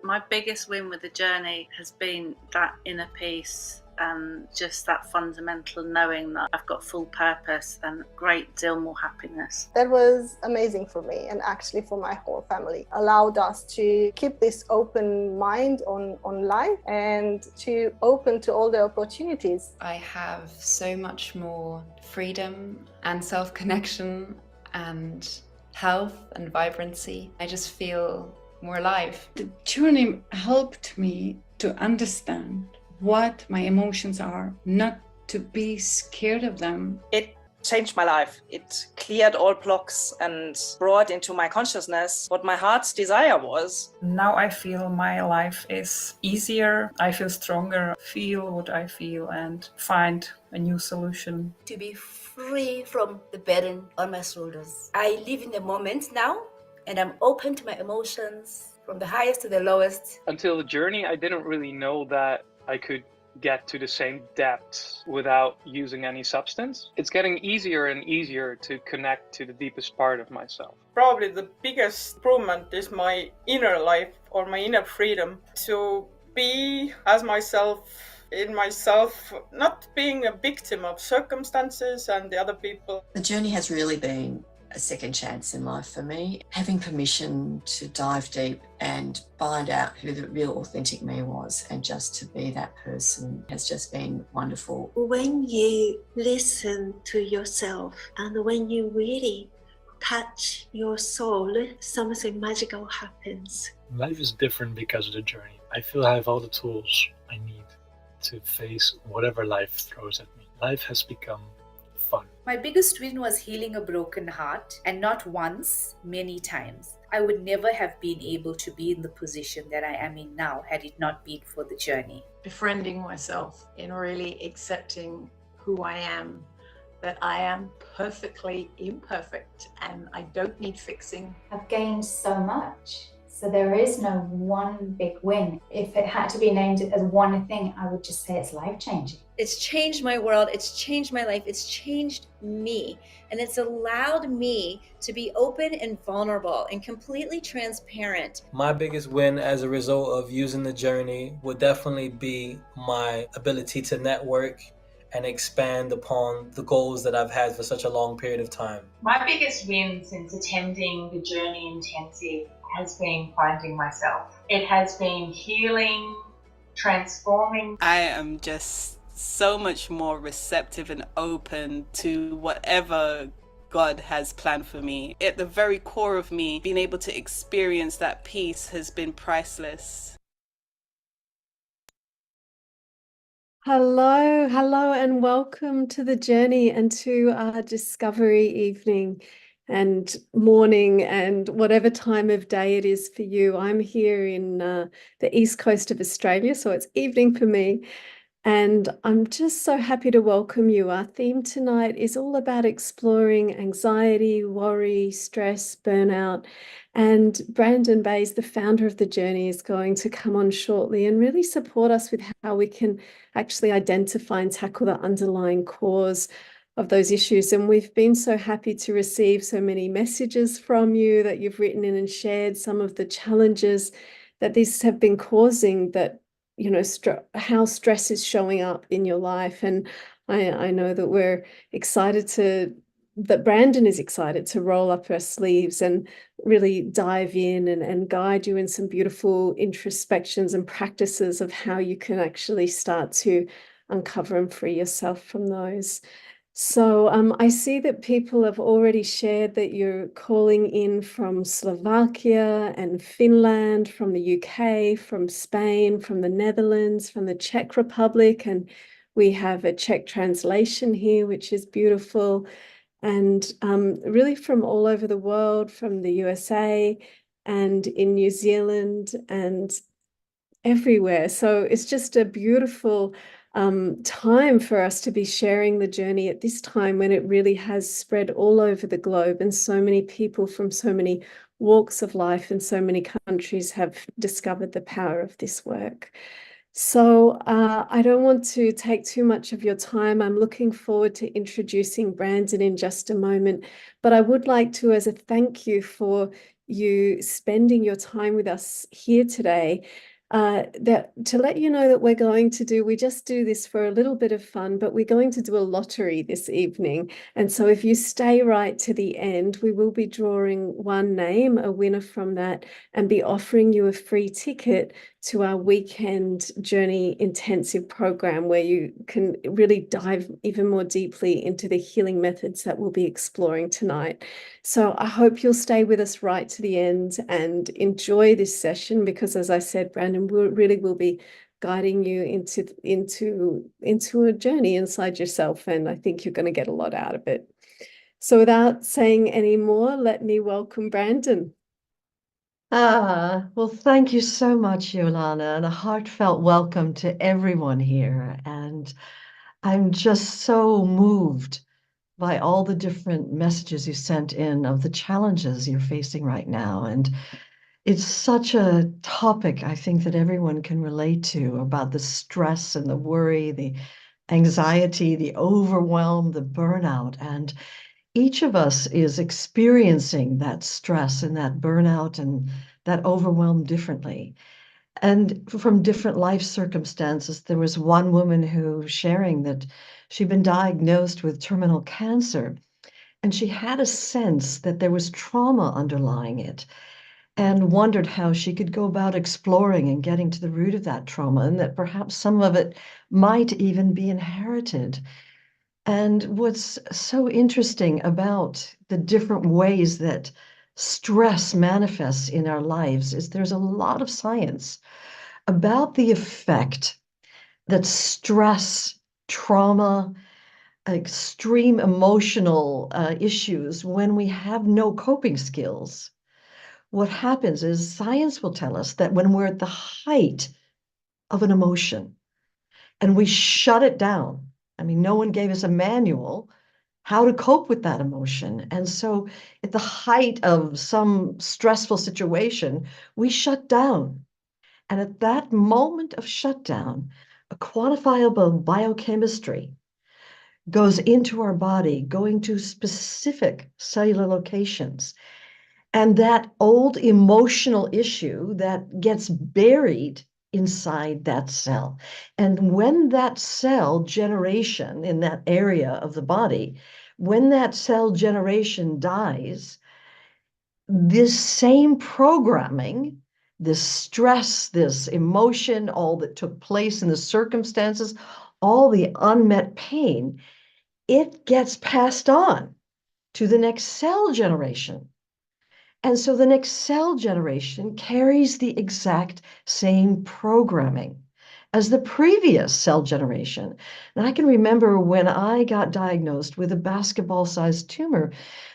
My biggest win with the journey has been that inner peace and just that fundamental knowing that I've got full purpose and great deal more happiness. That was amazing for me and actually for my whole family. Allowed us to keep this open mind on life and to open to all the opportunities. I have so much more freedom and self-connection and health and vibrancy. I just feel more alive. The journey helped me to understand what my emotions are, not to be scared of them. It changed my life. It cleared all blocks and brought into my consciousness what my heart's desire was. Now I feel my life is easier. I feel stronger, feel what I feel and find a new solution. To be free from the burden on my shoulders. I live in the moment now and I'm open to my emotions from the highest to the lowest. Until the journey, I didn't really know that I could get to the same depth without using any substance. It's getting easier and easier to connect to the deepest part of myself. Probably the biggest improvement is my inner life or my inner freedom to be as myself, in myself, not being a victim of circumstances and the other people. The journey has really been a second chance in life for me. Having permission to dive deep and find out who the real authentic me was and just to be that person has just been wonderful. When you listen to yourself and when you really touch your soul, something magical happens. Life is different because of the journey. I feel I have all the tools I need to face whatever life throws at me. Life has become fun. My biggest win was healing a broken heart, and not once, many times. I would never have been able to be in the position that I am in now had it not been for the journey. Befriending myself in really accepting who I am, that I am perfectly imperfect and I don't need fixing. I've gained so much. So there is no one big win. If it had to be named as one thing, I would just say it's life-changing. It's changed my world, it's changed my life, it's changed me. And it's allowed me to be open and vulnerable and completely transparent. My biggest win as a result of using the journey would definitely be my ability to network and expand upon the goals that I've had for such a long period of time. My biggest win since attending the Journey Intensive has been finding myself. It has been healing, transforming. I am just so much more receptive and open to whatever God has planned for me. At the very core of me, being able to experience that peace has been priceless. Hello, and welcome to the journey and to our discovery evening and morning and whatever time of day it is for you. I'm here in the east coast of Australia, so it's evening for me. And I'm just so happy to welcome you. Our theme tonight is all about exploring anxiety, worry, stress, burnout. And Brandon Bays, the founder of The Journey, is going to come on shortly and really support us with how we can actually identify and tackle the underlying cause of those issues. And we've been so happy to receive so many messages from you that you've written in and shared some of the challenges that these have been causing, that how stress is showing up in your life. And I know that we're excited that Brandon is excited to roll up her sleeves and really dive in and guide you in some beautiful introspections and practices of how you can actually start to uncover and free yourself from those. So I see that people have already shared that you're calling in from Slovakia and Finland, from the UK, from Spain, from the Netherlands, from the Czech Republic. And we have a Czech translation here, which is beautiful. And really from all over the world, from the USA and in New Zealand and everywhere. So it's just a beautiful time for us to be sharing the journey at this time when it really has spread all over the globe, and so many people from so many walks of life and so many countries have discovered the power of this work. So I don't want to take too much of your time. I'm looking forward to introducing Brandon in just a moment, but I would like to, as a thank you for you spending your time with us here today. That to let you know that we just do this for a little bit of fun, but we're going to do a lottery this evening. And so if you stay right to the end, we will be drawing one name, a winner from that, and be offering you a free ticket to our weekend Journey Intensive program, where you can really dive even more deeply into the healing methods that we'll be exploring tonight. So I hope you'll stay with us right to the end and enjoy this session, because as I said, Brandon will be guiding you into a journey inside yourself, and I think you're going to get a lot out of it. So without saying any more, let me welcome Brandon. Well, thank you so much, Yolana, and a heartfelt welcome to everyone here. And I'm just so moved by all the different messages you sent in of the challenges you're facing right now. And it's such a topic, I think, that everyone can relate to, about the stress and the worry, the anxiety, the overwhelm, the burnout. And each of us is experiencing that stress and that burnout and that overwhelm differently, and from different life circumstances. There was one woman who was sharing that she'd been diagnosed with terminal cancer, and she had a sense that there was trauma underlying it, and wondered how she could go about exploring and getting to the root of that trauma, and that perhaps some of it might even be inherited. And what's so interesting about the different ways that stress manifests in our lives is there's a lot of science about the effect that stress, trauma, extreme emotional issues, when we have no coping skills, what happens is science will tell us that when we're at the height of an emotion and we shut it down, I mean, no one gave us a manual how to cope with that emotion. And so at the height of some stressful situation, we shut down. And at that moment of shutdown, a quantifiable biochemistry goes into our body, going to specific cellular locations. And that old emotional issue that gets buried inside that cell. And when that cell generation in that area of the body, when that cell generation dies, this same programming, this stress, this emotion, all that took place in the circumstances, all the unmet pain, it gets passed on to the next cell generation. And so the next cell generation carries the exact same programming as the previous cell generation. And I can remember when I got diagnosed with a basketball-sized tumor,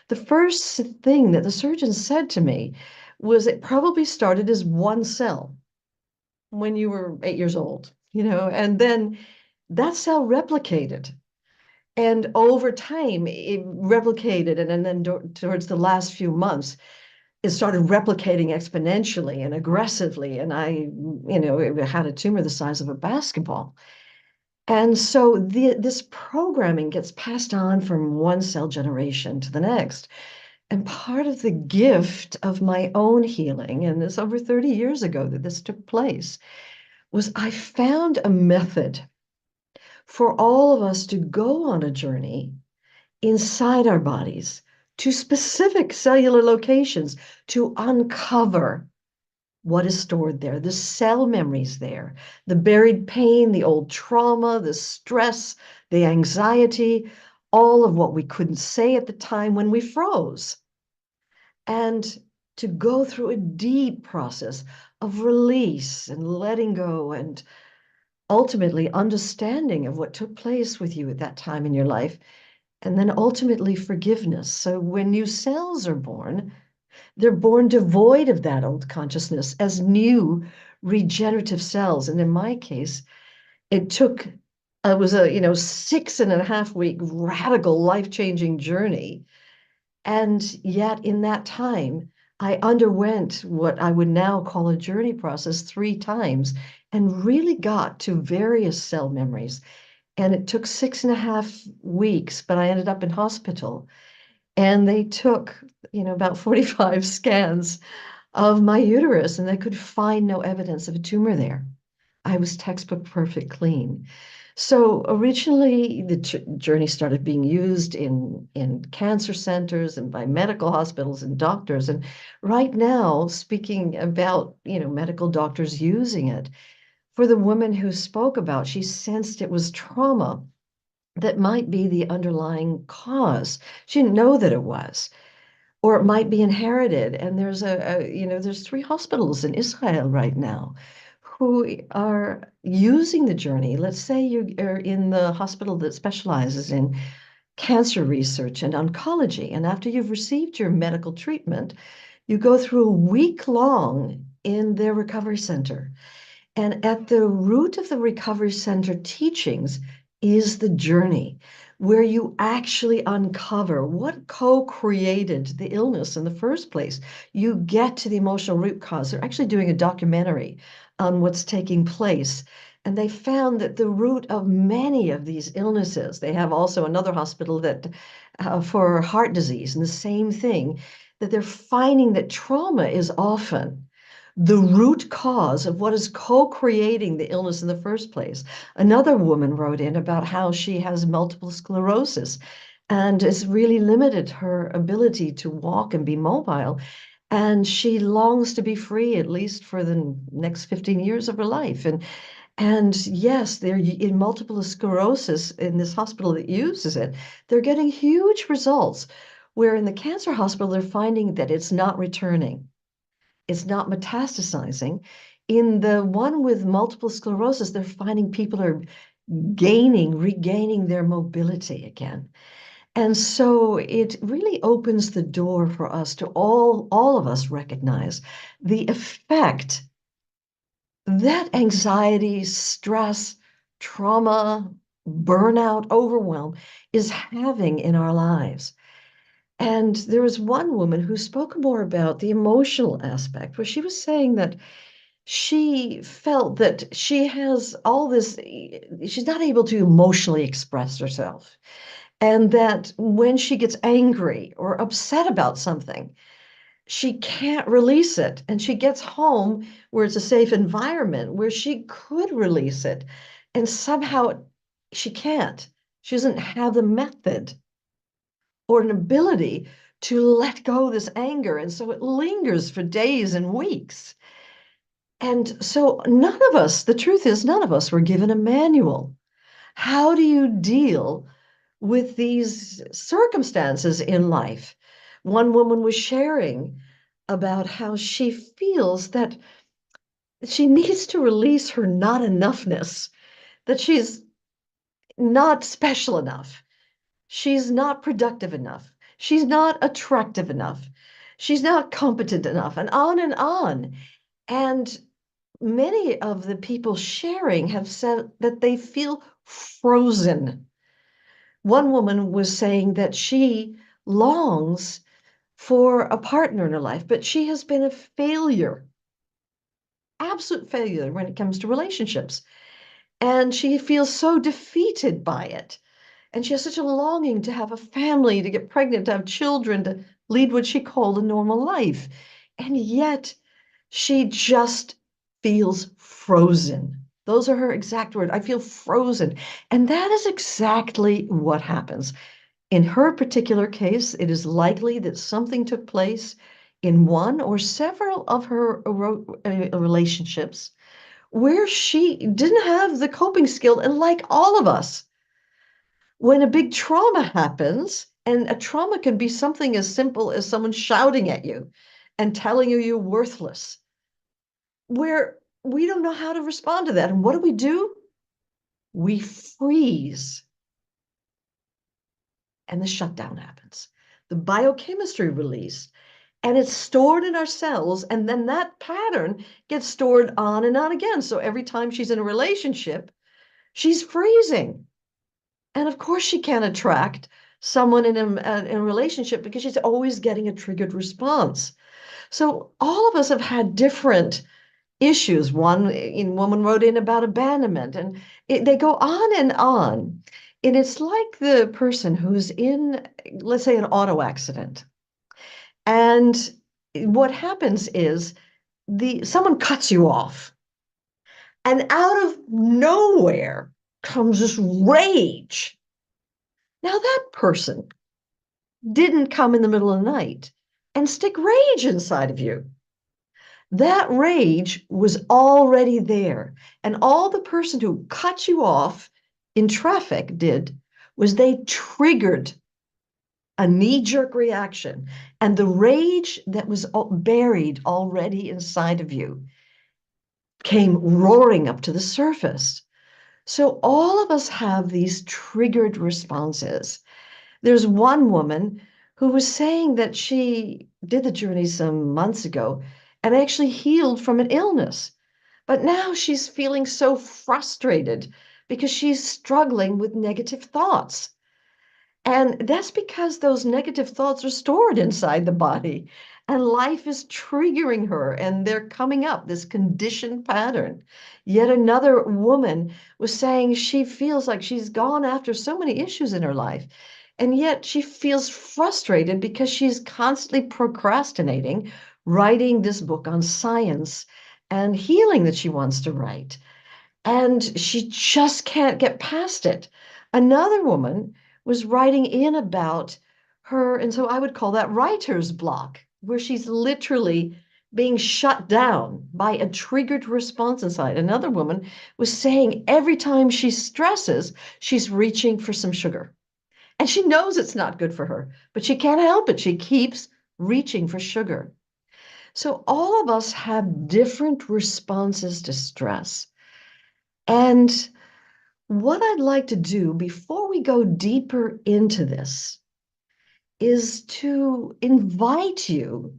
the first thing that the surgeon said to me was it probably started as one cell when you were 8 years old, and then that cell replicated. And over time, it replicated, and then towards the last few months, it started replicating exponentially and aggressively. And I, had a tumor the size of a basketball. And so this programming gets passed on from one cell generation to the next. And part of the gift of my own healing, and it's over 30 years ago that this took place, was I found a method for all of us to go on a journey inside our bodies to specific cellular locations to uncover what is stored there, the cell memories there, the buried pain, the old trauma, the stress, the anxiety, all of what we couldn't say at the time when we froze. And to go through a deep process of release and letting go, and ultimately understanding of what took place with you at that time in your life. And then ultimately forgiveness. So when new cells are born, they're born devoid of that old consciousness as new regenerative cells. And in my case, it was a 6.5 week radical life-changing journey. And yet in that time, I underwent what I would now call a journey process 3 times and really got to various cell memories. And it took 6.5 weeks, but I ended up in hospital. And they took, about 45 scans of my uterus, and they could find no evidence of a tumor there. I was textbook perfect clean. So originally, the journey started being used in cancer centers and by medical hospitals and doctors. And right now, speaking about medical doctors using it, for the woman who spoke about, she sensed it was trauma that might be the underlying cause. She didn't know that it was, or it might be inherited. And there's there's 3 hospitals in Israel right now who are using the journey. Let's say you are in the hospital that specializes in cancer research and oncology, and after you've received your medical treatment, you go through a week long in their recovery center. And at the root of the recovery center teachings is the journey, where you actually uncover what co-created the illness in the first place. You get to the emotional root cause. They're actually doing a documentary on what's taking place. And they found that the root of many of these illnesses, they have also another hospital that for heart disease, and the same thing, that they're finding that trauma is often the root cause of what is co-creating the illness in the first place. Another woman wrote in about how she has multiple sclerosis and has really limited her ability to walk and be mobile. And she longs to be free, at least for the next 15 years of her life. And yes, they're in multiple sclerosis in this hospital that uses it. They're getting huge results, where in the cancer hospital, they're finding that it's not returning. It's not metastasizing. In the one with multiple sclerosis, they're finding people are regaining their mobility again. And so it really opens the door for us to all of us recognize the effect that anxiety, stress, trauma, burnout, overwhelm is having in our lives. And there was one woman who spoke more about the emotional aspect, where she was saying that she felt that she has all this, she's not able to emotionally express herself. And that when she gets angry or upset about something, she can't release it. And she gets home where it's a safe environment where she could release it. And somehow she can't. She doesn't have the method or an ability to let go of this anger. And so it lingers for days and weeks. And so none of us, the truth is, none of us were given a manual. How do you deal with these circumstances in life? One woman was sharing about how she feels that she needs to release her not enoughness, that she's not special enough. She's not productive enough. She's not attractive enough. She's not competent enough, and on and on. And many of the people sharing have said that they feel frozen. One woman was saying that she longs for a partner in her life, but she has been a failure, absolute failure when it comes to relationships. And she feels so defeated by it. And she has such a longing to have a family, to get pregnant, to have children, to lead what she called a normal life. And yet she just feels frozen. Those are her exact words. I feel frozen. And that is exactly what happens. In her particular case, it is likely that something took place in one or several of her relationships where she didn't have the coping skill. And like all of us, when a big trauma happens, and a trauma can be something as simple as someone shouting at you and telling you you're worthless, where we don't know how to respond to that. And what do? We freeze. And the shutdown happens. The biochemistry released, and it's stored in our cells, and then that pattern gets stored on and on again. So every time she's in a relationship, she's freezing. And of course she can't attract someone in a relationship because she's always getting a triggered response. So all of us have had different issues. One woman wrote in about abandonment, and they go on and on. And it's like the person who's in, let's say, an auto accident. And what happens is someone cuts you off. And out of nowhere comes this rage. Now, that person didn't come in the middle of the night and stick rage inside of you. That rage was already there. And all the person who cut you off in traffic did was they triggered a knee-jerk reaction. And the rage that was buried already inside of you came roaring up to the surface. So all of us have these triggered responses. There's one woman who was saying that she did the journey some months ago and actually healed from an illness. But now she's feeling so frustrated because she's struggling with negative thoughts. And that's because those negative thoughts are stored inside the body, and life is triggering her, and they're coming up, this conditioned pattern. Yet another woman was saying she feels like she's gone after so many issues in her life, and yet she feels frustrated because she's constantly procrastinating writing this book on science and healing that she wants to write. And she just can't get past it. Another woman was writing in about her, and so I would call that writer's block, where she's literally being shut down by a triggered response inside. Another woman was saying every time she stresses, she's reaching for some sugar. And she knows it's not good for her, but she can't help it. She keeps reaching for sugar. So all of us have different responses to stress. And what I'd like to do before we go deeper into this is to invite you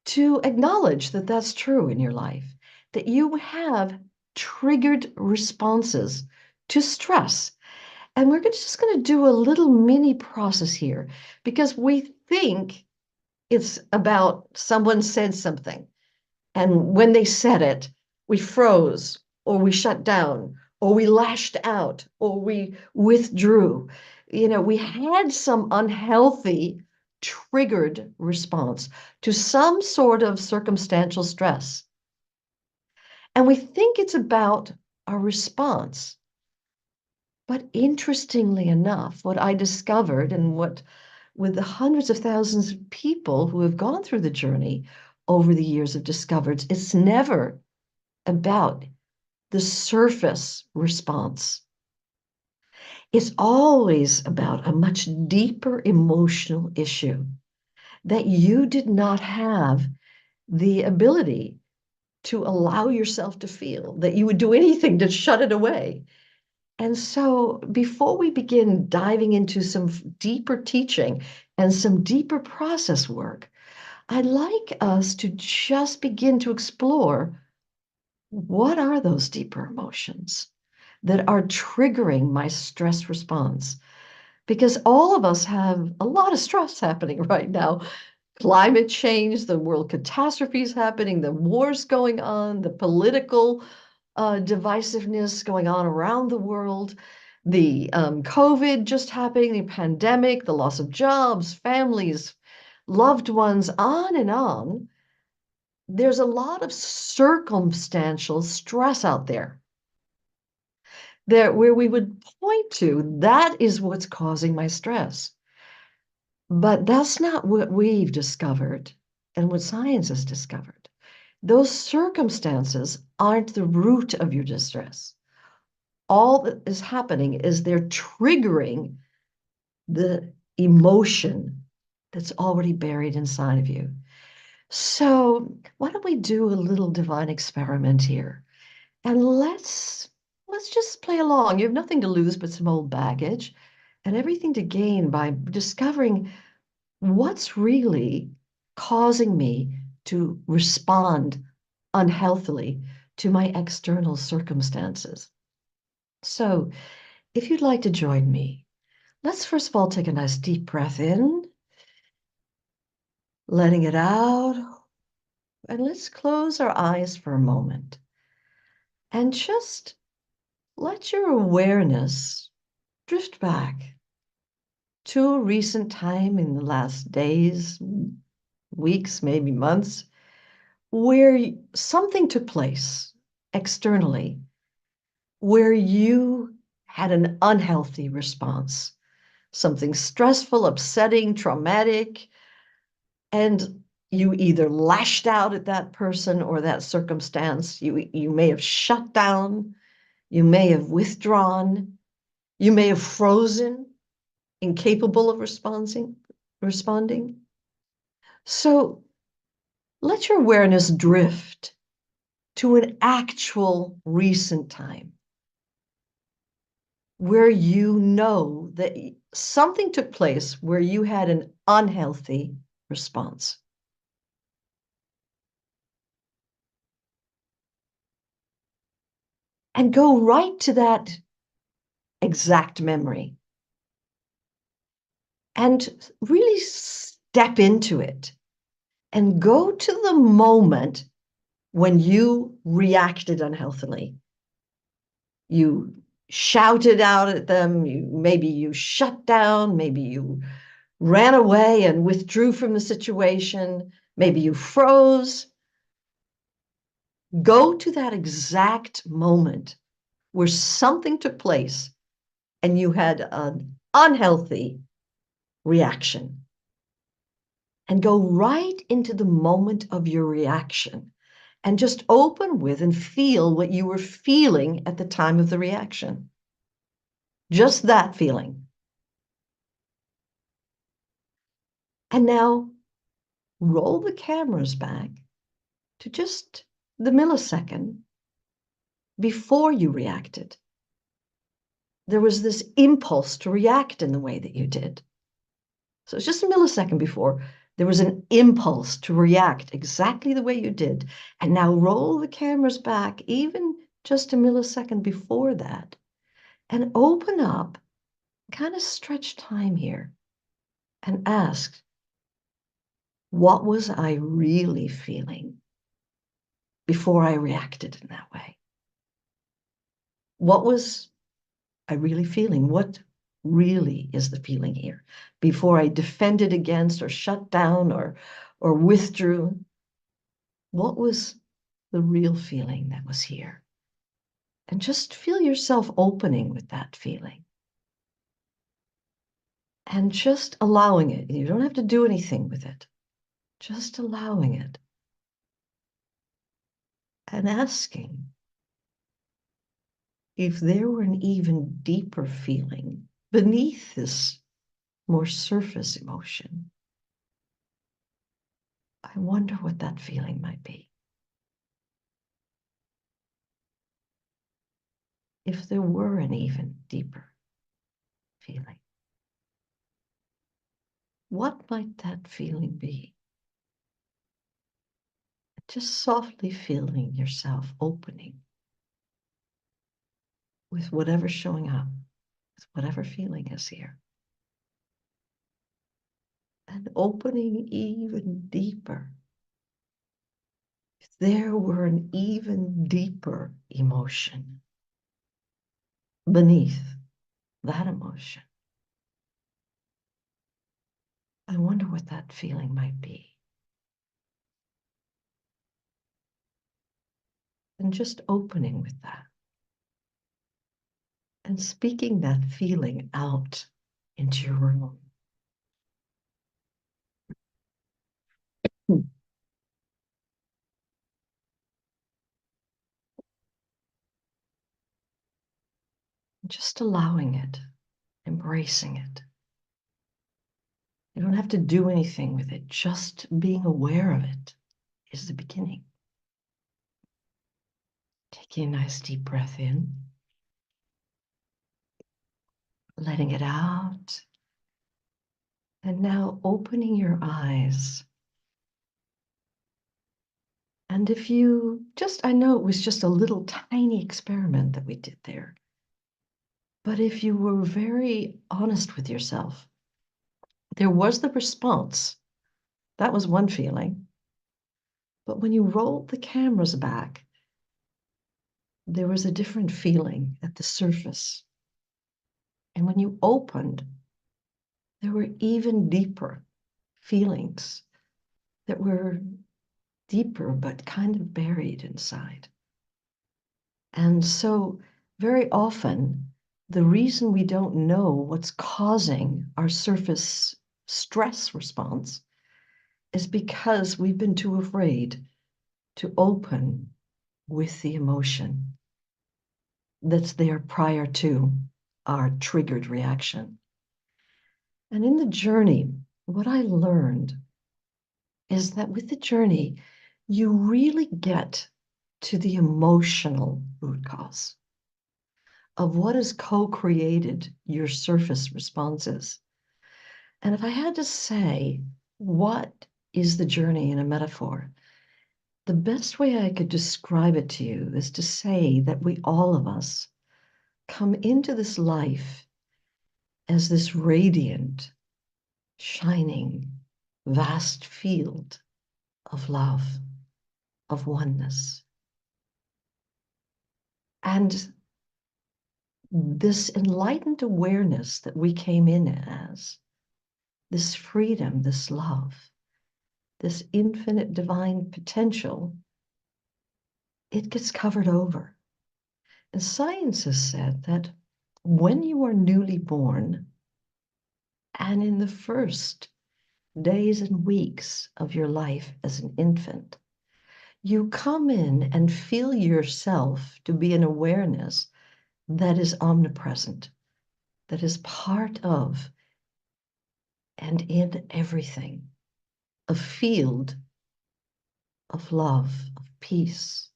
to acknowledge that that's true in your life, that you have triggered responses to stress. And we're just going to do a little mini process here because we think it's about someone said something. And when they said it, we froze or we shut down or we lashed out or we withdrew. You know, we had some unhealthy triggered response to some sort of circumstantial stress. And we think it's about our response. But interestingly enough, what I discovered and what with the hundreds of thousands of people who have gone through the journey over the years have discovered, it's never about the surface response. It's always about a much deeper emotional issue that you did not have the ability to allow yourself to feel, that you would do anything to shut it away. And so before we begin diving into some deeper teaching and some deeper process work, I'd like us to just begin to explore what are those deeper emotions that are triggering my stress response? Because all of us have a lot of stress happening right now. Climate change, the world catastrophes happening, the wars going on, the political divisiveness going on around the world, the COVID just happening, the pandemic, the loss of jobs, families, loved ones, on and on. There's a lot of circumstantial stress out there where we would point to, that is what's causing my stress. But that's not what we've discovered and what science has discovered. Those circumstances aren't the root of your distress. All that is happening is they're triggering the emotion that's already buried inside of you. So why don't we do a little divine experiment here? And let's just play along. You have nothing to lose but some old baggage and everything to gain by discovering what's really causing me to respond unhealthily to my external circumstances. So if you'd like to join me, let's first of all take a nice deep breath in, letting it out, and let's close our eyes for a moment and just let your awareness drift back to a recent time in the last days, weeks, maybe months, where something took place externally, where you had an unhealthy response, something stressful, upsetting, traumatic, and you either lashed out at that person or that circumstance. You may have shut down, you may have withdrawn, you may have frozen, incapable of responding. So let your awareness drift to an actual recent time where you know that something took place where you had an unhealthy response. And go right to that exact memory and really step into it and go to the moment when you reacted unhealthily. You shouted out at them, maybe you shut down, maybe you ran away and withdrew from the situation, maybe you froze. Go to that exact moment where something took place and you had an unhealthy reaction. And go right into the moment of your reaction and just open with and feel what you were feeling at the time of the reaction. Just that feeling. And now roll the cameras back to just the millisecond before you reacted. There was this impulse to react in the way that you did. So it's just a millisecond before. There was an impulse to react exactly the way you did. And now roll the cameras back, even just a millisecond before that, and open up, kind of stretch time here, and ask, what was I really feeling before I reacted in that way? What was I really feeling? What really is the feeling here before I defended against or shut down or withdrew? What was the real feeling that was here? And just feel yourself opening with that feeling and just allowing it. You don't have to do anything with it, just allowing it and asking if there were an even deeper feeling beneath this more surface emotion. I wonder what that feeling might be. If there were an even deeper feeling, what might that feeling be? Just softly feeling yourself opening with whatever's showing up, with whatever feeling is here. And opening even deeper. If there were an even deeper emotion beneath that emotion, I wonder what that feeling might be. And just opening with that. And speaking that feeling out into your room. Just allowing it, embracing it. You don't have to do anything with it. Just being aware of it is the beginning. Taking a nice deep breath in. Letting it out. And now opening your eyes. And if you just, I know it was just a little tiny experiment that we did there. But if you were very honest with yourself, there was the response. That was one feeling. But when you rolled the cameras back, there was a different feeling at the surface. And when you opened, there were even deeper feelings that were deeper but kind of buried inside. And so very often, the reason we don't know what's causing our surface stress response is because we've been too afraid to open with the emotion that's there prior to our triggered reaction. And in the journey, what I learned is that with the journey, you really get to the emotional root cause of what has co-created your surface responses. And if I had to say, what is the journey in a metaphor? The best way I could describe it to you is to say that we, all of us, come into this life as this radiant, shining, vast field of love, of oneness. And this enlightened awareness that we came in as, this freedom, this love, this infinite divine potential, it gets covered over. And science has said that when you are newly born, and in the first days and weeks of your life as an infant, you come in and feel yourself to be an awareness that is omnipresent, that is part of and in everything, a field of love, of peace,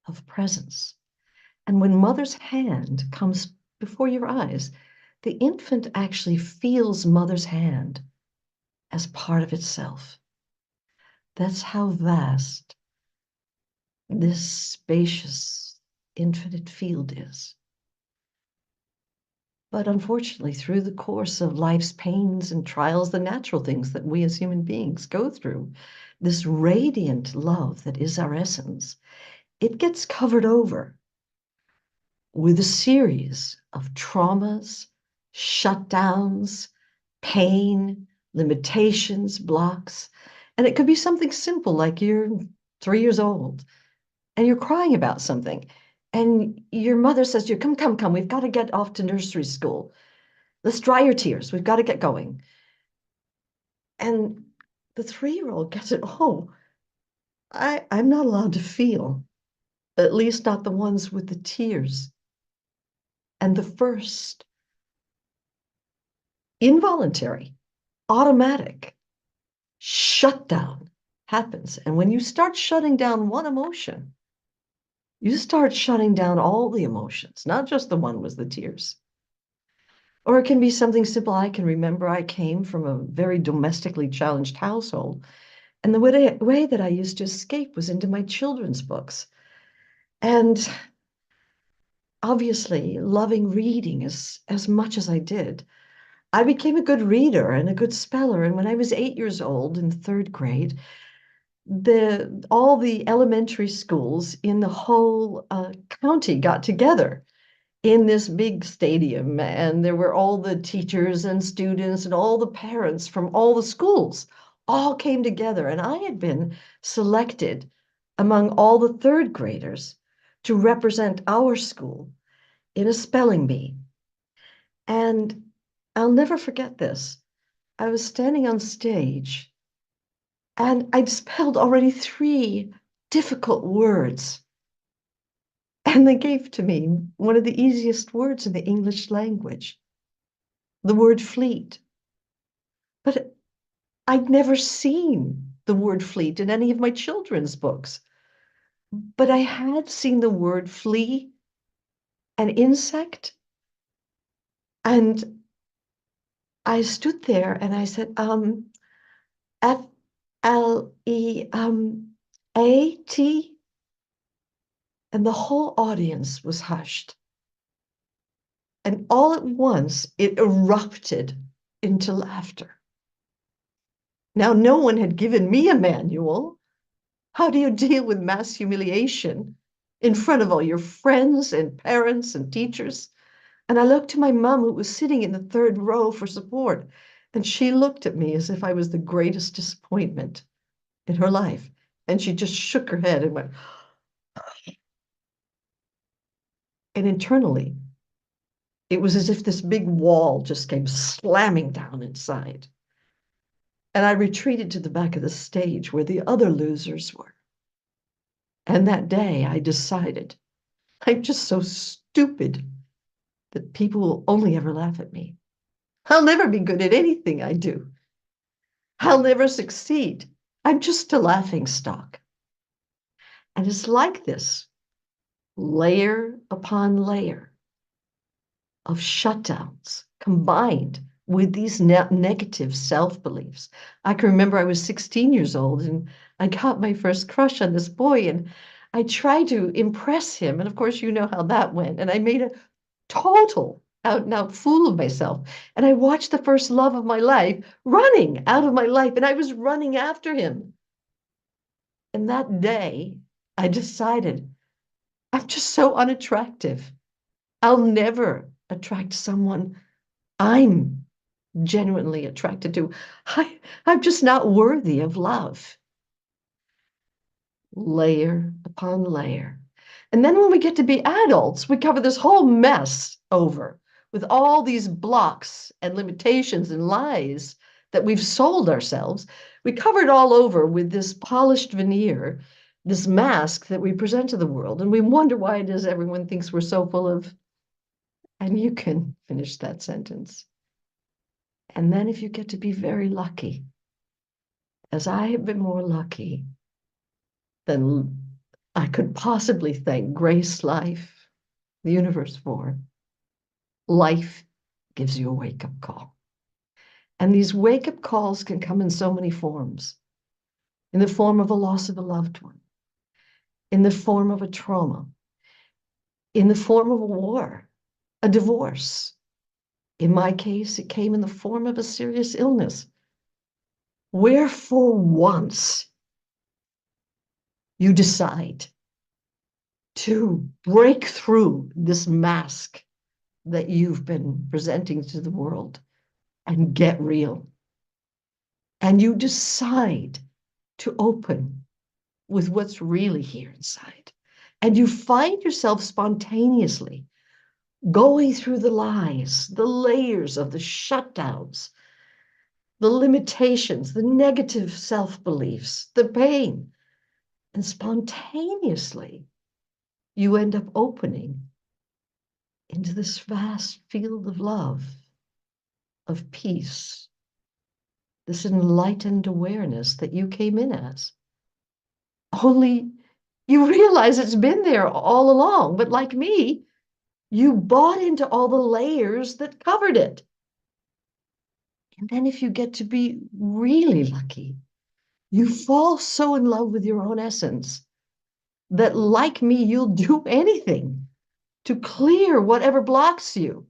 of presence. And when mother's hand comes before your eyes, the infant actually feels mother's hand as part of itself. That's how vast this spacious, infinite field is. But unfortunately, through the course of life's pains and trials, the natural things that we as human beings go through, this radiant love that is our essence, it gets covered over with a series of traumas, shutdowns, pain, limitations, blocks. And it could be something simple like you're 3 years old and you're crying about something. And your mother says to you, come, we've got to get off to nursery school. Let's dry your tears. We've got to get going. And the 3-year-old gets it, I'm not allowed to feel, at least not the ones with the tears. And the first involuntary, automatic shutdown happens. And when you start shutting down one emotion, you start shutting down all the emotions, not just the one with the tears. Or it can be something simple. I can remember I came from a very domestically challenged household, and the way that I used to escape was into my children's books. And obviously, loving reading as much as I did, I became a good reader and a good speller. And when I was 8 years old in 3rd grade, all the elementary schools in the whole county got together in this big stadium, and there were all the teachers and students and all the parents from all the schools all came together, and I had been selected among all the 3rd graders to represent our school in a spelling bee. And I'll never forget this. I was standing on stage and I'd spelled already 3 difficult words. And they gave to me one of the easiest words in the English language, the word fleet. But I'd never seen the word fleet in any of my children's books. But I had seen the word flea, an insect. And I stood there and I said, F-L-E-A-T. And the whole audience was hushed. And all at once, it erupted into laughter. Now, no one had given me a manual. How do you deal with mass humiliation in front of all your friends and parents and teachers? And I looked to my mom, who was sitting in the third row, for support. And she looked at me as if I was the greatest disappointment in her life. And she just shook her head and went, and internally, it was as if this big wall just came slamming down inside. And I retreated to the back of the stage where the other losers were. And that day I decided, I'm just so stupid that people will only ever laugh at me. I'll never be good at anything I do. I'll never succeed. I'm just a laughing stock. And it's like this, layer upon layer of shutdowns combined with these negative self-beliefs. I can remember I was 16 years old and I got my first crush on this boy, and I tried to impress him. And of course, you know how that went. And I made a total out and out fool of myself. And I watched the first love of my life running out of my life, and I was running after him. And that day, I decided, I'm just so unattractive. I'll never attract someone I'm genuinely attracted to. I'm just not worthy of love. Layer upon layer. And then when we get to be adults, we cover this whole mess over with all these blocks and limitations and lies that we've sold ourselves. We cover it all over with this polished veneer, this mask that we present to the world. And we wonder why it is everyone thinks we're so full of, and you can finish that sentence. And then if you get to be very lucky, as I have been more lucky than I could possibly thank Grace Life, the universe for, life gives you a wake-up call. And these wake-up calls can come in so many forms. In the form of a loss of a loved one, in the form of a trauma, in the form of a war, a divorce. In my case, it came in the form of a serious illness, where for once you decide to break through this mask that you've been presenting to the world and get real. And you decide to open with what's really here inside. And you find yourself spontaneously going through the lies, the layers of the shutdowns, the limitations, the negative self-beliefs, the pain. And spontaneously, you end up opening into this vast field of love, of peace, this enlightened awareness that you came in as. Only you realize it's been there all along, but like me, you bought into all the layers that covered it. And then if you get to be really lucky, you fall so in love with your own essence that, like me, you'll do anything to clear whatever blocks you,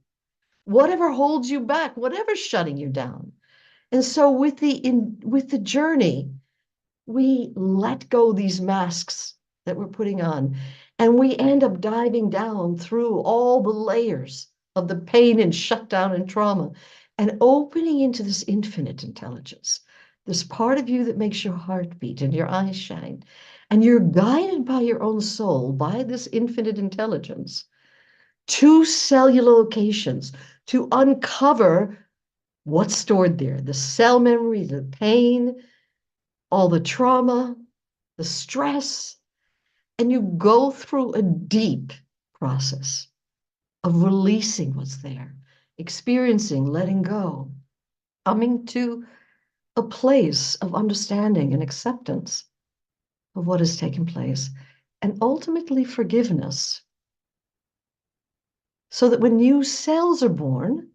whatever holds you back, whatever's shutting you down. And so with the journey, we let go these masks that we're putting on, and we end up diving down through all the layers of the pain and shutdown and trauma and opening into this infinite intelligence, this part of you that makes your heart beat and your eyes shine. And you're guided by your own soul, by this infinite intelligence, to cellular locations to uncover what's stored there, the cell memory, the pain, all the trauma, the stress. And you go through a deep process of releasing what's there, experiencing, letting go, coming to a place of understanding and acceptance of what has taken place, and ultimately forgiveness. So that when new cells are born,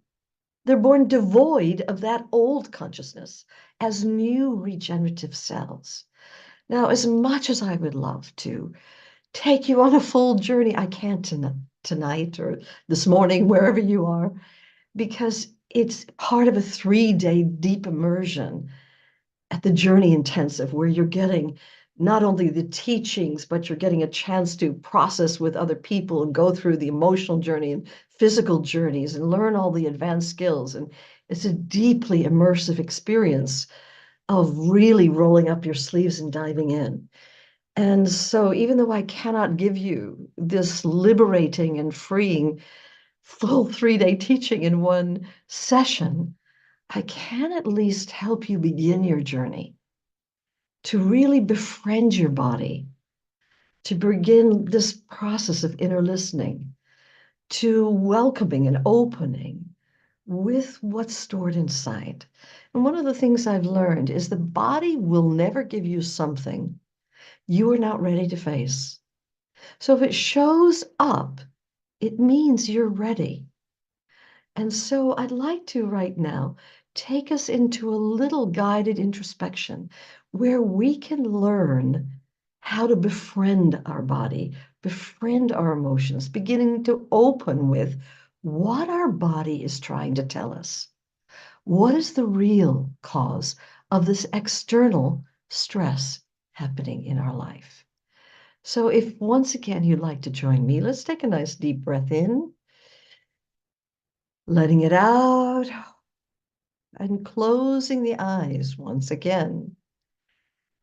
they're born devoid of that old consciousness as new regenerative cells. Now, as much as I would love to take you on a full journey, I can't tonight or this morning, wherever you are, because it's part of a 3-day deep immersion at the Journey Intensive, where you're getting not only the teachings, but you're getting a chance to process with other people and go through the emotional journey and physical journeys and learn all the advanced skills. And it's a deeply immersive experience of really rolling up your sleeves and diving in. And so even though I cannot give you this liberating and freeing full 3-day teaching in one session, I can at least help you begin your journey to really befriend your body, to begin this process of inner listening, to welcoming and opening with what's stored inside. And one of the things I've learned is the body will never give you something you are not ready to face. So if it shows up, it means you're ready. And so I'd like to right now take us into a little guided introspection where we can learn how to befriend our body, befriend our emotions, beginning to open with what our body is trying to tell us. What is the real cause of this external stress happening in our life? So if once again you'd like to join me, let's take a nice deep breath in, letting it out, and closing the eyes once again,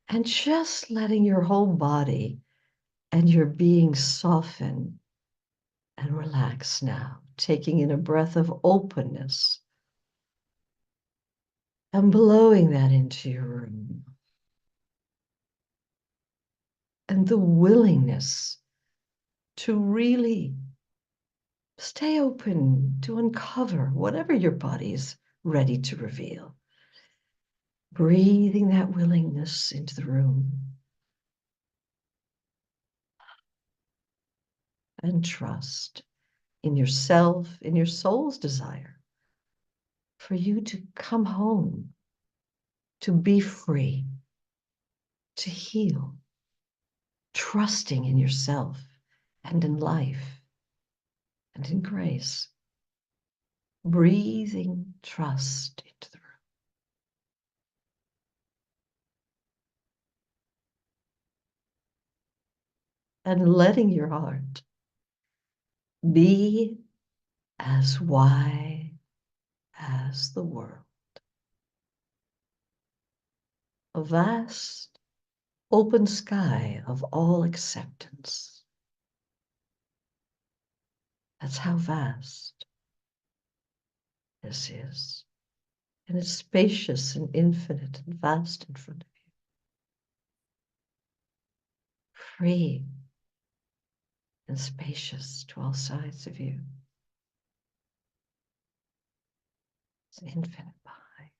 and just letting your whole body and your being soften and relax now, taking in a breath of openness and blowing that into your room. And the willingness to really stay open, to uncover whatever your body's ready to reveal. Breathing that willingness into the room. And trust in yourself, in your soul's desire for you to come home, to be free, to heal, trusting in yourself and in life and in grace. Breathing trust into the room. And letting your heart be as wide as the world. A vast, open sky of all acceptance. That's how vast this is. And it's spacious and infinite and vast in front of you. Free and spacious to all sides of you. It's infinite behind.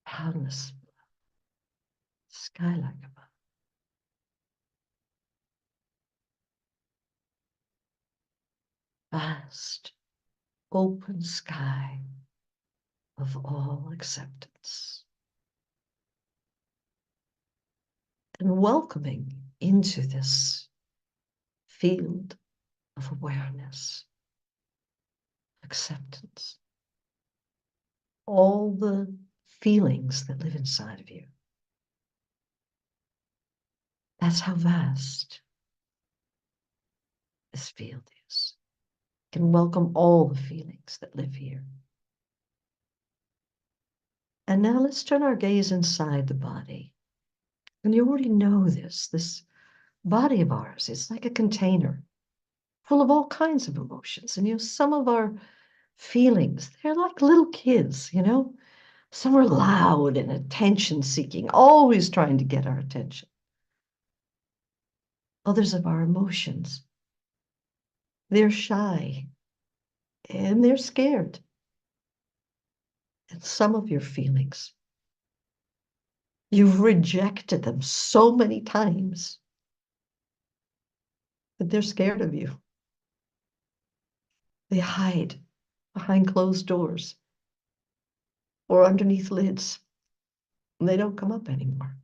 Boundless below. Sky like above. Vast, open sky of all acceptance. And welcoming into this field of awareness, acceptance, all the feelings that live inside of you. That's how vast this field is. You can welcome all the feelings that live here. And now let's turn our gaze inside the body. And you already know this body of ours is like a container full of all kinds of emotions. And some of our feelings, they're like little kids, Some are loud and attention-seeking, always trying to get our attention. Others of our emotions, they're shy and they're scared. And some of your feelings, you've rejected them so many times that they're scared of you. They hide behind closed doors or underneath lids, and they don't come up anymore.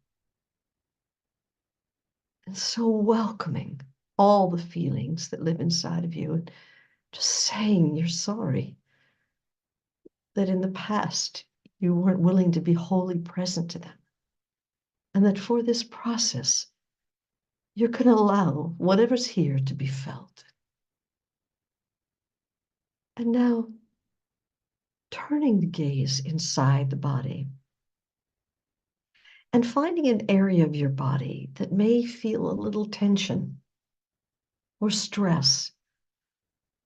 And so welcoming all the feelings that live inside of you and just saying you're sorry that in the past you weren't willing to be wholly present to them. And that for this process, you're going to allow whatever's here to be felt. And now, turning the gaze inside the body and finding an area of your body that may feel a little tension or stress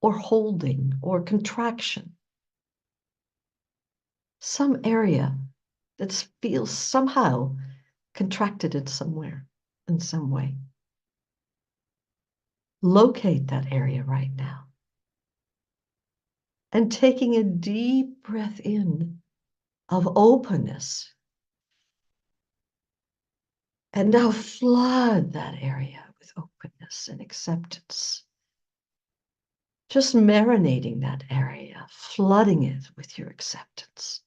or holding or contraction. Some area that feels somehow contracted in somewhere, in some way. Locate that area right now. And taking a deep breath in of openness. And now flood that area with openness and acceptance. Just marinating that area, flooding it with your acceptance,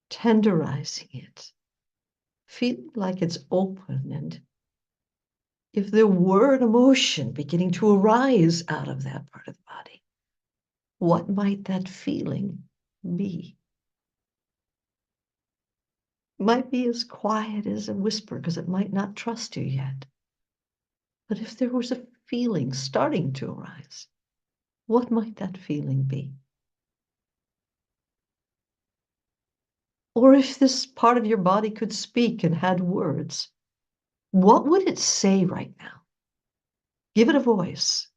tenderizing it, feeling like it's open. And if there were an emotion beginning to arise out of that part of the body, what might that feeling be? It might be as quiet as a whisper because it might not trust you yet. But if there was a feeling starting to arise, what might that feeling be? Or if this part of your body could speak and had words, what would it say right now? Give it a voice.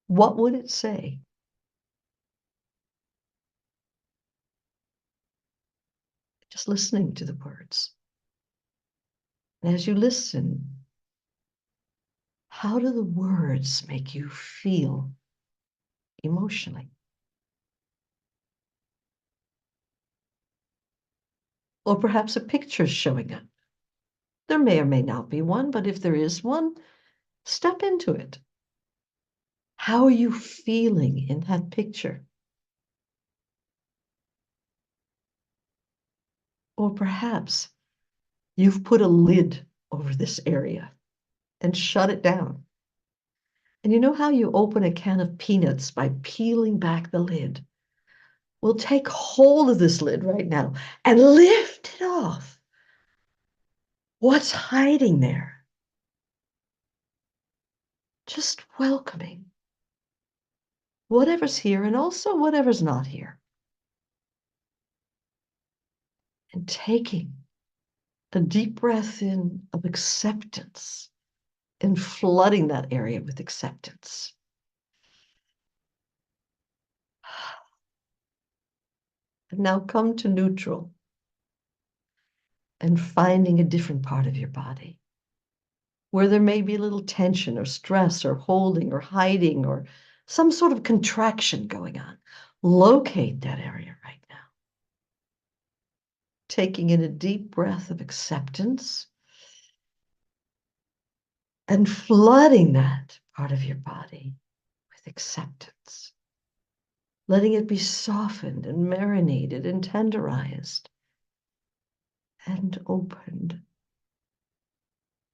What would it say? Just listening to the words. And as you listen, how do the words make you feel emotionally? Or perhaps a picture showing up. There may or may not be one, but if there is one, step into it. How are you feeling in that picture? Or perhaps you've put a lid over this area and shut it down. And you know how you open a can of peanuts by peeling back the lid? Well, take hold of this lid right now and lift it off. What's hiding there? Just welcoming whatever's here and also whatever's not here. And taking a deep breath in of acceptance and flooding that area with acceptance. And now come to neutral and finding a different part of your body where there may be a little tension or stress or holding or hiding or some sort of contraction going on. Locate that area right now. Taking in a deep breath of acceptance and flooding that part of your body with acceptance. Letting it be softened and marinated and tenderized and opened.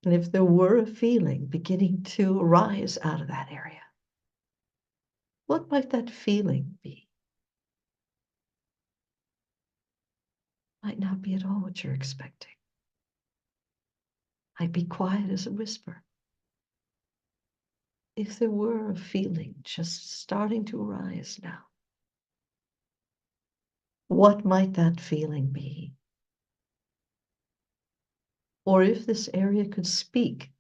And if there were a feeling beginning to arise out of that area, what might that feeling be? Might not be at all what you're expecting. Might be quiet as a whisper. If there were a feeling just starting to arise now, what might that feeling be? Or if this area could speak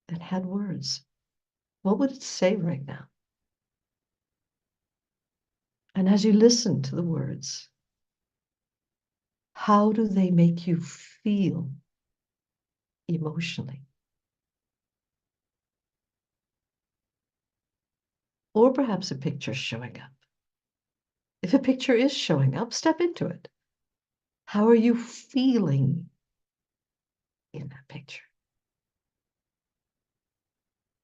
and had words, what would it say right now? And as you listen to the words, how do they make you feel emotionally? Or perhaps a picture showing up. If a picture is showing up, step into it. How are you feeling in that picture?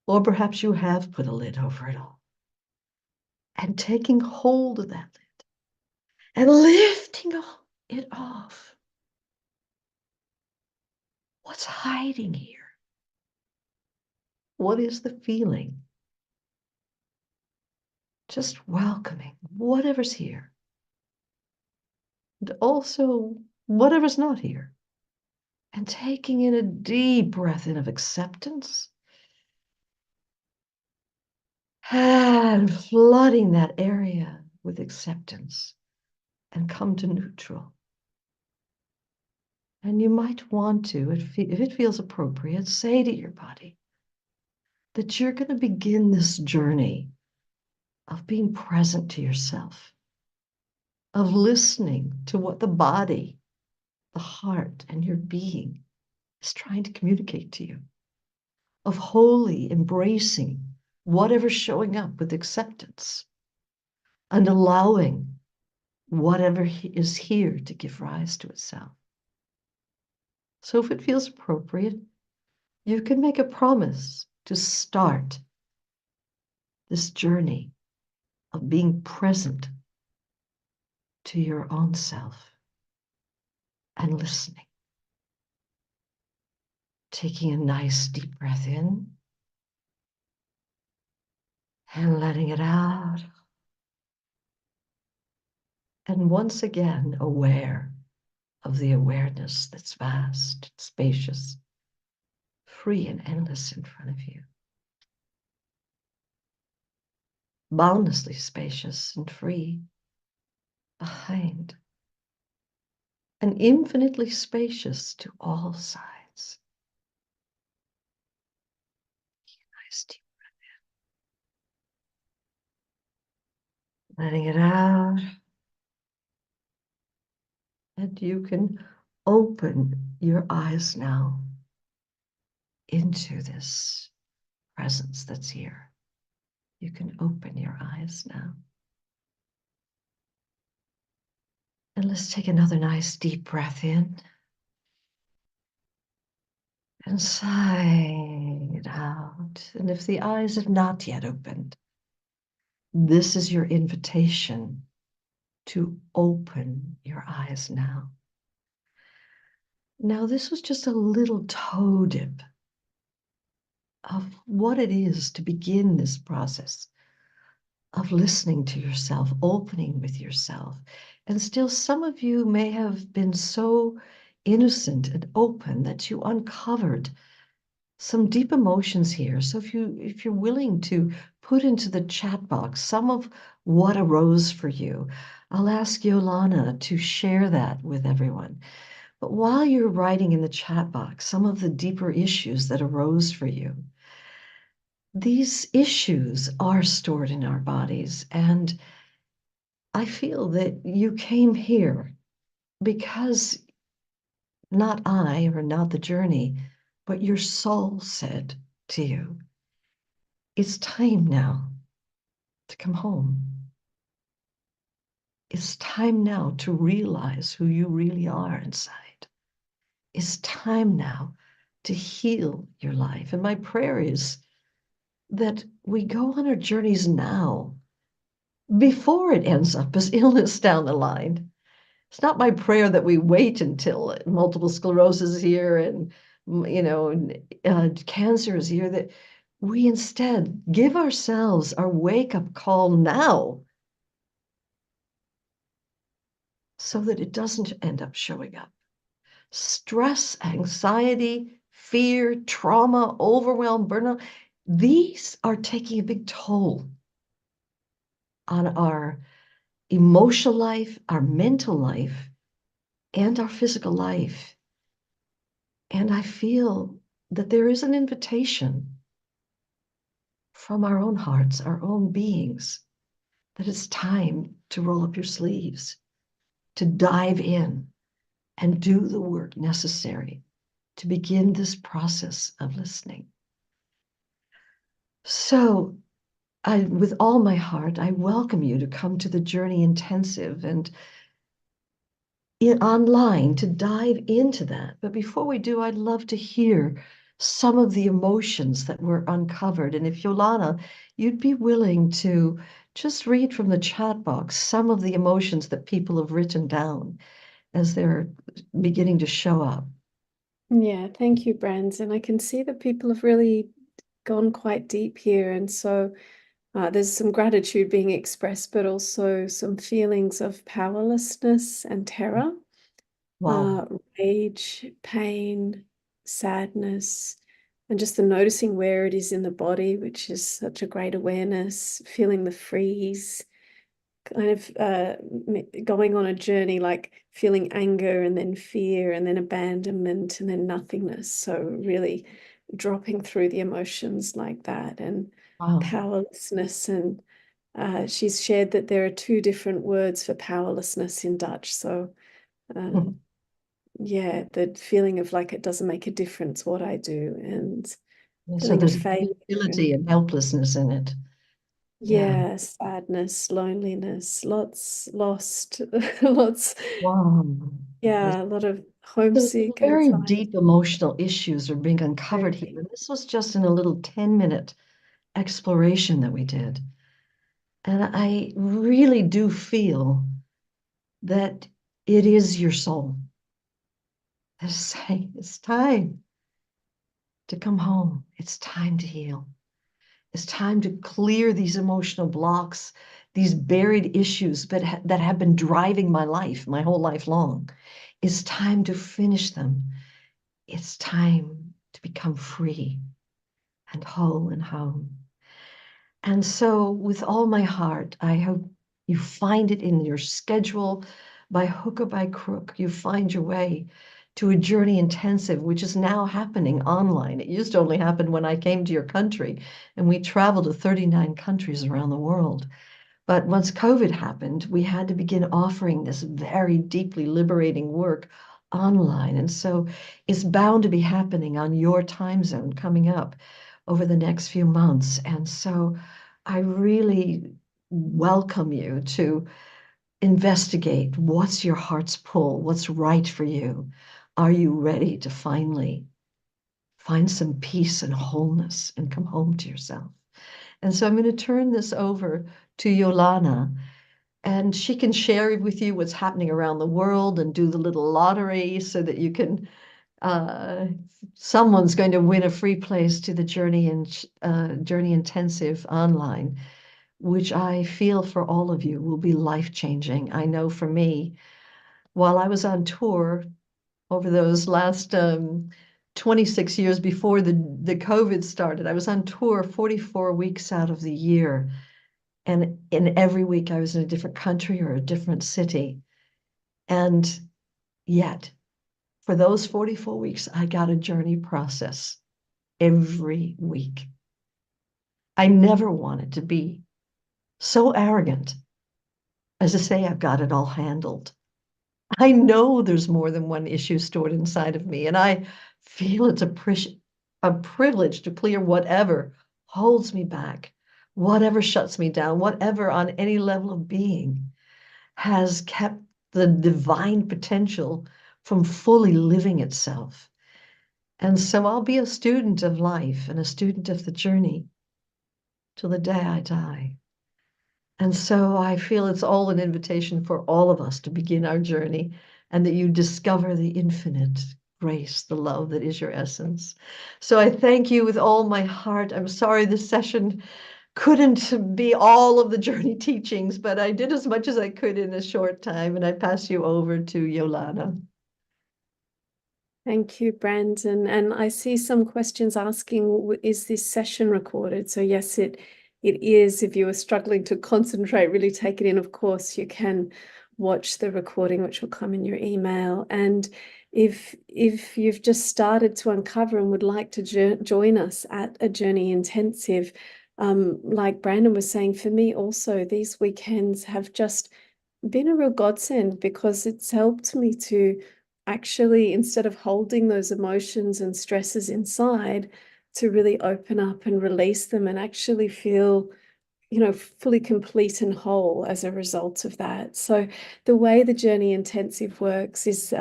Or perhaps you have put a lid over it all. And taking hold of that lid and lifting it off. What's hiding here? What is the feeling? Just welcoming whatever's here. and also whatever's not here. And taking in a deep breath in of acceptance and flooding that area with acceptance and come to neutral. And you might want to, if it feels appropriate, say to your body that you're going to begin this journey of being present to yourself, of listening to what the body, the heart, and your being is trying to communicate to you, of wholly embracing whatever's showing up with acceptance and allowing whatever is here to give rise to itself. So if it feels appropriate, you can make a promise to start this journey of being present to your own self and listening. Taking a nice deep breath in and letting it out. And once again, aware of the awareness that's vast, spacious, free and endless in front of you. Boundlessly spacious and free behind. And infinitely spacious to all sides. Nice deep breath in. Letting it out. And you can open your eyes now into this presence that's here. You can open your eyes now. And let's take another nice deep breath in. And sigh it out. And if the eyes have not yet opened, this is your invitation to open your eyes now. Now, this was just a little toe dip of what it is to begin this process of listening to yourself, opening with yourself. And still, some of you may have been so innocent and open that you uncovered some deep emotions here. So if you're willing to put into the chat box some of what arose for you, I'll ask Yolana to share that with everyone. But while you're writing in the chat box some of the deeper issues that arose for you, these issues are stored in our bodies. And I feel that you came here because not I or not the journey, but your soul said to you, it's time now to come home. It's time now to realize who you really are inside. It's time now to heal your life. And my prayer is that we go on our journeys now, before it ends up as illness down the line. It's not my prayer that we wait until multiple sclerosis is here and cancer is here, that we instead give ourselves our wake-up call now so that it doesn't end up showing up. Stress, anxiety, fear, trauma, overwhelm, burnout, these are taking a big toll on our emotional life, our mental life, and our physical life. And I feel that there is an invitation from our own hearts, our own beings, that it's time to roll up your sleeves, to dive in and do the work necessary to begin this process of listening. So, with all my heart, I welcome you to come to the Journey Intensive and online to dive into that. But before we do, I'd love to hear some of the emotions that were uncovered. And if Yolana, you'd be willing to just read from the chat box some of the emotions that people have written down as they're beginning to show up. Yeah, thank you, Brands. And I can see that people have really gone quite deep here. And so There's some gratitude being expressed, but also some feelings of powerlessness and terror, rage, pain, sadness, and just the noticing where it is in the body, which is such a great awareness, feeling the freeze, kind of going on a journey, like feeling anger and then fear and then abandonment and then nothingness. So really dropping through the emotions like that, and powerlessness. And she's shared that there are 2 different words for powerlessness in Dutch. So yeah, the feeling of like it doesn't make a difference what I do, and so there's vulnerability and helplessness in it. Yeah, sadness, loneliness, lots lost, lots. Yeah, a lot of homesick. Very deep emotional issues are being uncovered here. And this was just in a little 10-minute exploration that we did. And I really do feel that it is your soul that's saying, it's time to come home. It's time to heal. It's time to clear these emotional blocks, these buried issues that have been driving my life, my whole life long. It's time to finish them. It's time to become free and whole and home. And so with all my heart, I hope you find it in your schedule. By hook or by crook, you find your way to a Journey Intensive, which is now happening online. It used to only happen when I came to your country, and we traveled to 39 countries around the world. But once COVID happened, we had to begin offering this very deeply liberating work online. And so it's bound to be happening on your time zone coming up over the next few months. And so I really welcome you to investigate what's your heart's pull, what's right for you. Are you ready to finally find some peace and wholeness and come home to yourself? And so I'm going to turn this over to Yolana, and she can share with you what's happening around the world and do the little lottery so that you can, someone's going to win a free place to the Journey Intensive online, which I feel for all of you will be life-changing. I know for me, while I was on tour over those last 26 years before the COVID started, I was on tour 44 weeks out of the year. And in every week I was in a different country or a different city. And yet, for those 44 weeks, I got a journey process every week. I never wanted to be so arrogant as to say I've got it all handled. I know there's more than one issue stored inside of me, and I feel it's a privilege to clear whatever holds me back, whatever shuts me down, whatever on any level of being has kept the divine potential from fully living itself. And so I'll be a student of life and a student of the journey till the day I die. And so I feel it's all an invitation for all of us to begin our journey, and that you discover the infinite grace, the love that is your essence. So I thank you with all my heart. I'm sorry this session couldn't be all of the journey teachings, but I did as much as I could in a short time, and I pass you over to Yolana. Thank you, Brandon. And I see some questions asking, is this session recorded? So yes, it is. If you are struggling to concentrate, really take it in, of course, you can watch the recording, which will come in your email. And if you've just started to uncover and would like to join us at a Journey Intensive, like Brandon was saying, for me also, these weekends have just been a real godsend, because it's helped me to actually, instead of holding those emotions and stresses inside, to really open up and release them and actually feel, fully complete and whole as a result of that. So the way the Journey Intensive works is,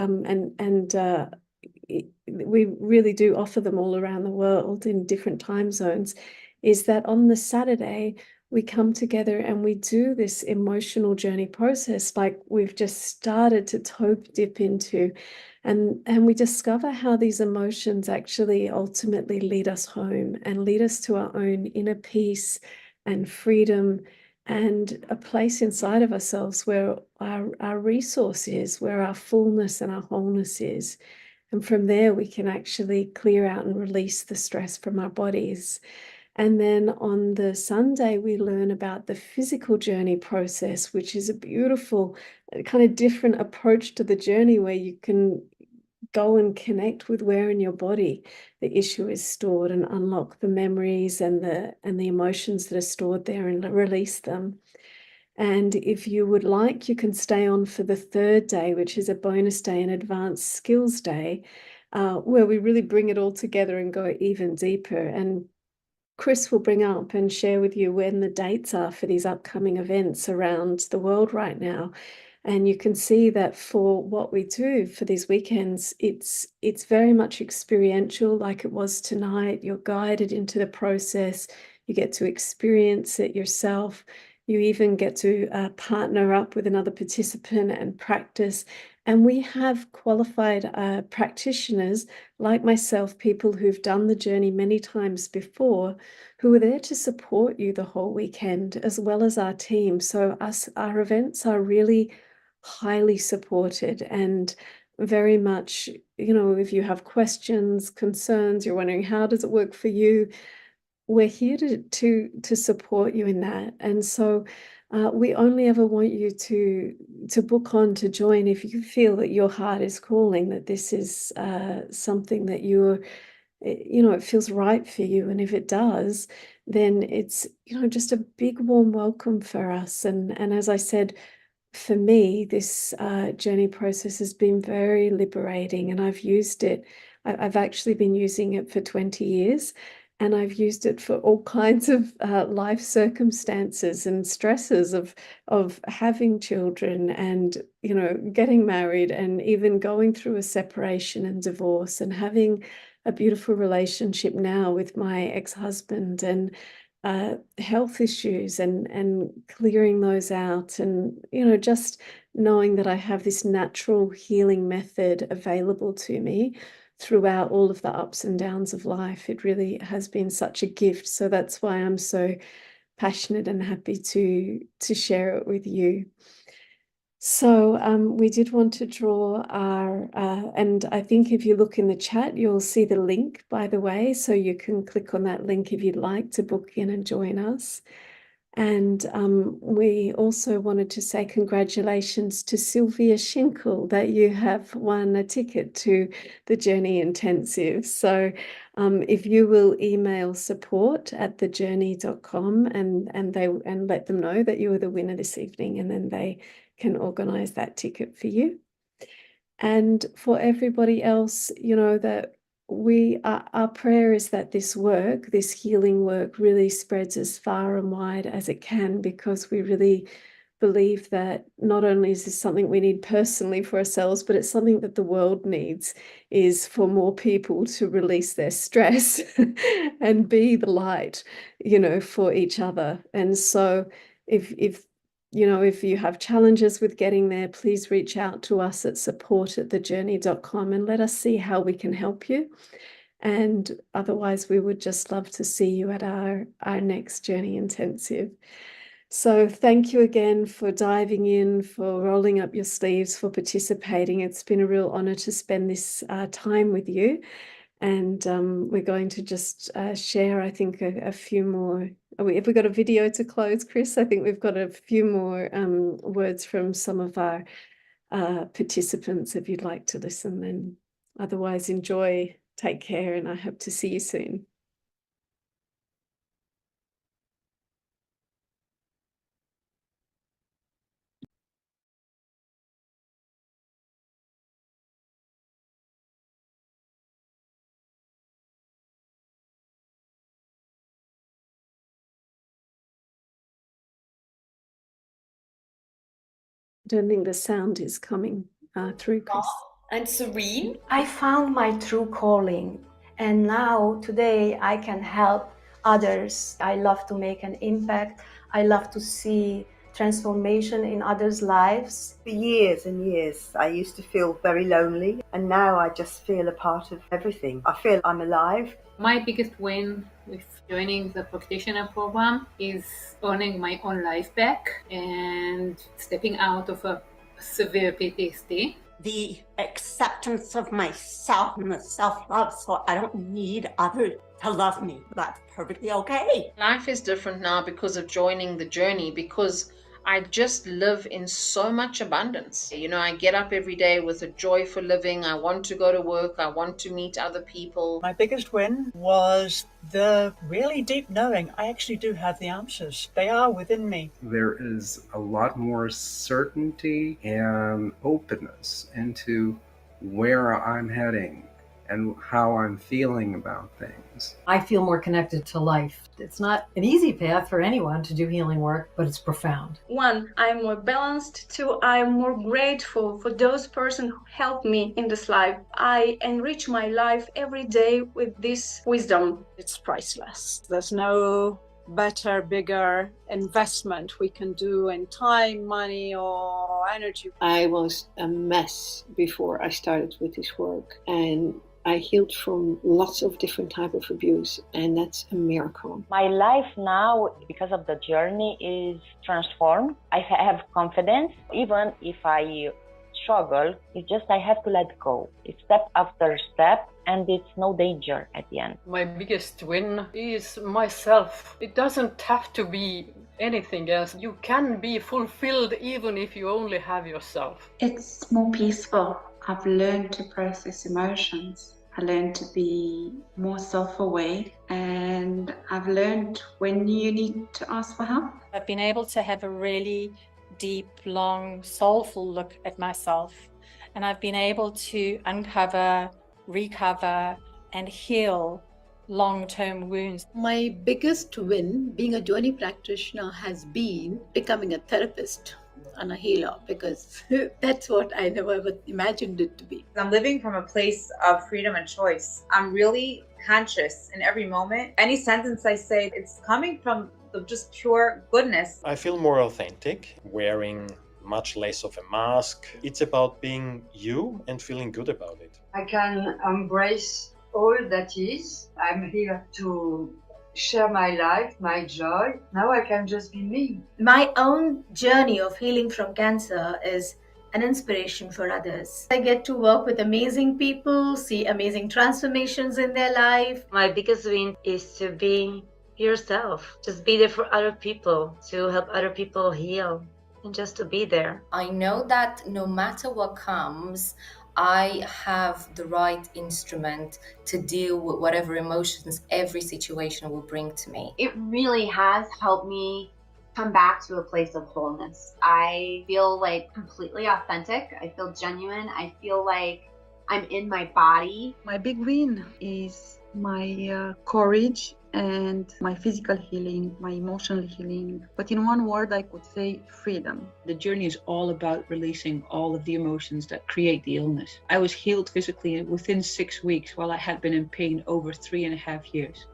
we really do offer them all around the world in different time zones, is that on the Saturday, we come together and we do this emotional journey process like we've just started to toe dip into. And we discover how these emotions actually ultimately lead us home and lead us to our own inner peace and freedom, and a place inside of ourselves where our resource is, where our fullness and our wholeness is. And from there, we can actually clear out and release the stress from our bodies. And then on the Sunday, we learn about the physical journey process, which is a beautiful kind of different approach to the journey, where you can go and connect with where in your body the issue is stored and unlock the memories and the emotions that are stored there and release them. And if you would like, you can stay on for the third day, which is a bonus day, an advanced skills day, where we really bring it all together and go even deeper. And Chris will bring up and share with you when the dates are for these upcoming events around the world right now. And you can see that for what we do for these weekends, it's very much experiential, like it was tonight. You're guided into the process. You get to experience it yourself. You even get to partner up with another participant and practice. And we have qualified practitioners like myself, people who've done the journey many times before, who are there to support you the whole weekend, as well as our team. So our events are really highly supported, and very much, if you have questions, concerns, you're wondering how does it work for you, we're here to support you in that. And so we only ever want you to book on to join if you feel that your heart is calling, that this is something that it feels right for you. And if it does, then it's just a big warm welcome for us. And as I said, for me, this journey process has been very liberating, and I've used it. I've actually been using it for 20 years, and I've used it for all kinds of life circumstances and stresses of having children and, getting married, and even going through a separation and divorce, and having a beautiful relationship now with my ex-husband, and health issues and clearing those out, and just knowing that I have this natural healing method available to me throughout all of the ups and downs of life. It really has been such a gift. So that's why I'm so passionate and happy to share it with you. So we did want to draw our, and I think if you look in the chat, you'll see the link, by the way, so you can click on that link if you'd like to book in and join us. And we also wanted to say congratulations to Sylvia Schinkel that you have won a ticket to the Journey Intensive. So if you will email support@thejourney.com and let them know that you are the winner this evening, and then they can organize that ticket for you. And for everybody else, that our prayer is that this work, this healing work, really spreads as far and wide as it can, because we really believe that not only is this something we need personally for ourselves, but it's something that the world needs, is for more people to release their stress and be the light, for each other. And so if you have challenges with getting there, please reach out to us at support@thejourney.com and let us see how we can help you. And otherwise, we would just love to see you at our next Journey Intensive. So thank you again for diving in, for rolling up your sleeves, for participating. It's been a real honor to spend this time with you. And we're going to just share, I think, a few more. Have we got a video to close, Chris? I think we've got a few more words from some of our participants if you'd like to listen. Then otherwise, enjoy, take care, and I hope to see you soon. I don't think the sound is coming through, Chris. And Serene, I found my true calling, and now today I can help others. I love to make an impact. I love to see transformation in others' lives. For years and years, I used to feel very lonely, and now I just feel a part of everything. I feel I'm alive. My biggest win with joining the practitioner program is owning my own life back and stepping out of a severe PTSD. The acceptance of myself and the self-love, so I don't need others to love me. That's perfectly okay. Life is different now because of joining the journey, because I just live in so much abundance. You know, I get up every day with a joy for living. I want to go to work. I want to meet other people. My biggest win was the really deep knowing I actually do have the answers. They are within me. There is a lot more certainty and openness into where I'm heading and how I'm feeling about things. I feel more connected to life. It's not an easy path for anyone to do healing work, but it's profound. One, I'm more balanced. Two, I'm more grateful for those persons who helped me in this life. I enrich my life every day with this wisdom. It's priceless. There's no better, bigger investment we can do in time, money, or energy. I was a mess before I started with this work, and I healed from lots of different types of abuse, and that's a miracle. My life now, because of the journey, is transformed. I have confidence. Even if I struggle, it's just I have to let go. It's step after step, and it's no danger at the end. My biggest win is myself. It doesn't have to be anything else. You can be fulfilled even if you only have yourself. It's more peaceful. I've learned to process emotions. I learned to be more self-aware, and I've learned when you need to ask for help. I've been able to have a really deep, long, soulful look at myself, and I've been able to uncover, recover, and heal long-term wounds. My biggest win being a journey practitioner has been becoming a therapist and a healer, because that's what I never ever imagined it to be. I'm living from a place of freedom and choice. I'm really conscious in every moment. Any sentence I say, it's coming from just pure goodness. I feel more authentic, wearing much less of a mask. It's about being you and feeling good about it. I can embrace all that is. I'm here to share my life, my joy. Now I can just be me. My own journey of healing from cancer is an inspiration for others. I get to work with amazing people, see amazing transformations in their life. My biggest win is to be yourself. Just be there for other people, to help other people heal, and just to be there. I know that no matter what comes, I have the right instrument to deal with whatever emotions every situation will bring to me. It really has helped me come back to a place of wholeness. I feel like completely authentic. I feel genuine. I feel like I'm in my body. My big win is my courage and my physical healing, my emotional healing. But in one word, I could say freedom. The journey is all about releasing all of the emotions that create the illness. I was healed physically within 6 weeks, while I had been in pain over 3.5 years.